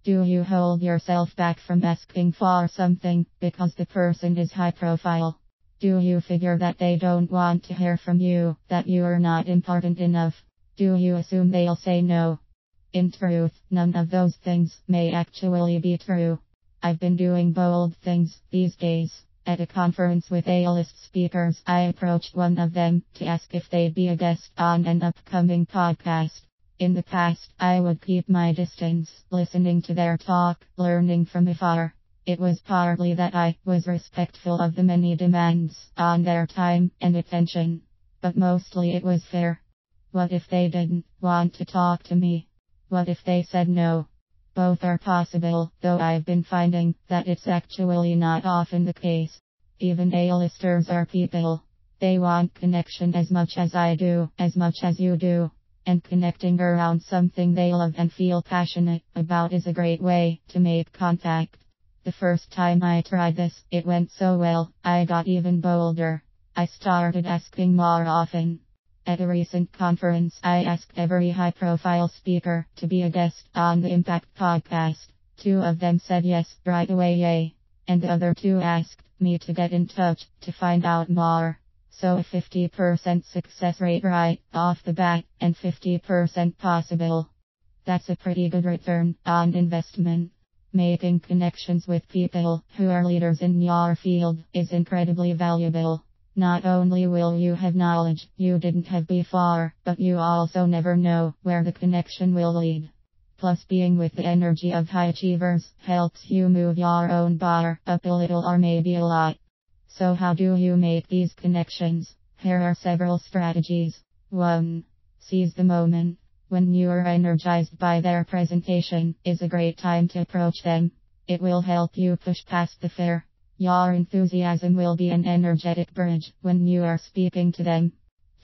Do you hold yourself back from asking for something because the person is high profile? Do you figure that they don't want to hear from you, that you are not important enough? Do you assume they'll say no? In truth, none of those things may actually be true. I've been doing bold things these days. At a conference with A-list speakers, I approached one of them to ask if they'd be a guest on an upcoming podcast. In the past, I would keep my distance, listening to their talk, learning from afar. It was partly that I was respectful of the many demands on their time and attention. But mostly it was fair. What if they didn't want to talk to me? What if they said no? Both are possible, though I've been finding that it's actually not often the case. Even A-listers are people. They want connection as much as I do, as much as you do. And connecting around something they love and feel passionate about is a great way to make contact. The first time I tried this, it went so well, I got even bolder. I started asking more often. At a recent conference, I asked every high-profile speaker to be a guest on the Impact podcast. 2 of them said yes right away, yay. And the other 2 asked me to get in touch to find out more. So a 50% success rate right off the bat, and 50% possible. That's a pretty good return on investment. Making connections with people who are leaders in your field is incredibly valuable. Not only will you have knowledge you didn't have before, but you also never know where the connection will lead. Plus, being with the energy of high achievers helps you move your own bar up a little or maybe a lot. So how do you make these connections? Here are several strategies. 1. Seize the moment. When you are energized by their presentation, is a great time to approach them. It will help you push past the fear. Your enthusiasm will be an energetic bridge when you are speaking to them.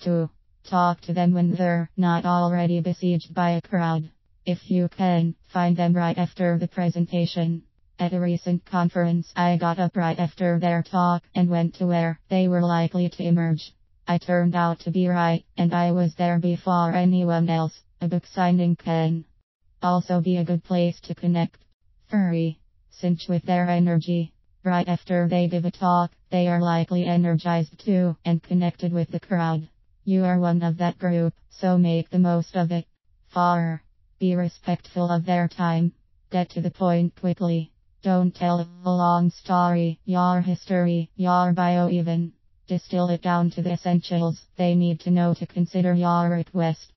2. Talk to them when they're not already besieged by a crowd. If you can, find them right after the presentation. At a recent conference, I got up right after their talk and went to where they were likely to emerge. I turned out to be right, and I was there before anyone else. A book signing can also be a good place to connect. 3. Cinch with their energy. Right after they give a talk, they are likely energized too and connected with the crowd. You are one of that group, so make the most of it. 4. Be respectful of their time. Get to the point quickly. Don't tell a long story, your history, your bio even. Distill it down to the essentials they need to know to consider your request.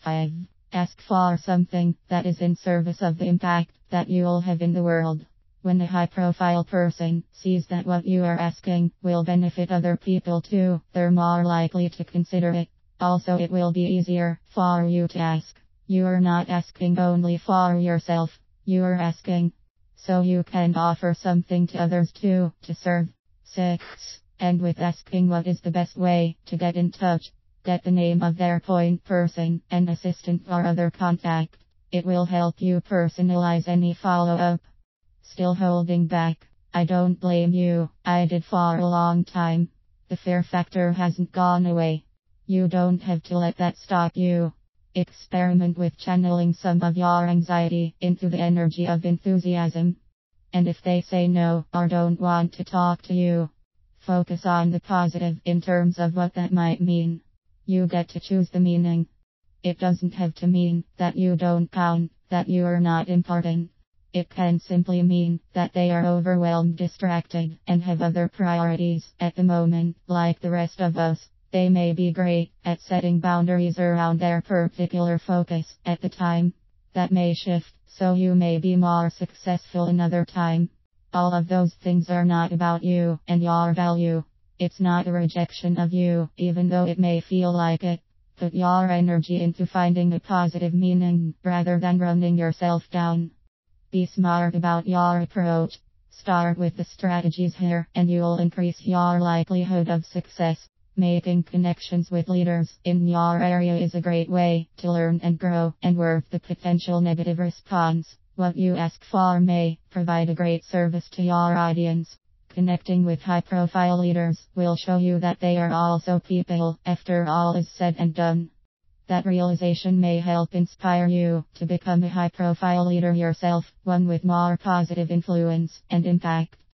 5. Ask for something that is in service of the impact that you'll have in the world. When a high-profile person sees that what you are asking will benefit other people too, they're more likely to consider it. Also, it will be easier for you to ask. You are not asking only for yourself. You are asking so you can offer something to others too, to serve. 6. And with asking what is the best way to get in touch, get the name of their point person, an assistant or other contact. It will help you personalize any follow-up. Still holding back? I don't blame you. I did for a long time. The fear factor hasn't gone away. You don't have to let that stop you. Experiment with channeling some of your anxiety into the energy of enthusiasm. And if they say no or don't want to talk to you, focus on the positive in terms of what that might mean. You get to choose the meaning. It doesn't have to mean that you don't count, that you are not important. It can simply mean that they are overwhelmed, distracted, and have other priorities at the moment, like the rest of us. They may be great at setting boundaries around their particular focus at the time. That may shift, so you may be more successful another time. All of those things are not about you and your value. It's not a rejection of you, even though it may feel like it. Put your energy into finding a positive meaning, rather than running yourself down. Be smart about your approach. Start with the strategies here, and you'll increase your likelihood of success. Making connections with leaders in your area is a great way to learn and grow and worth the potential negative response. What you ask for may provide a great service to your audience. Connecting with high-profile leaders will show you that they are also people, after all is said and done. That realization may help inspire you to become a high profile leader yourself, one with more positive influence and impact.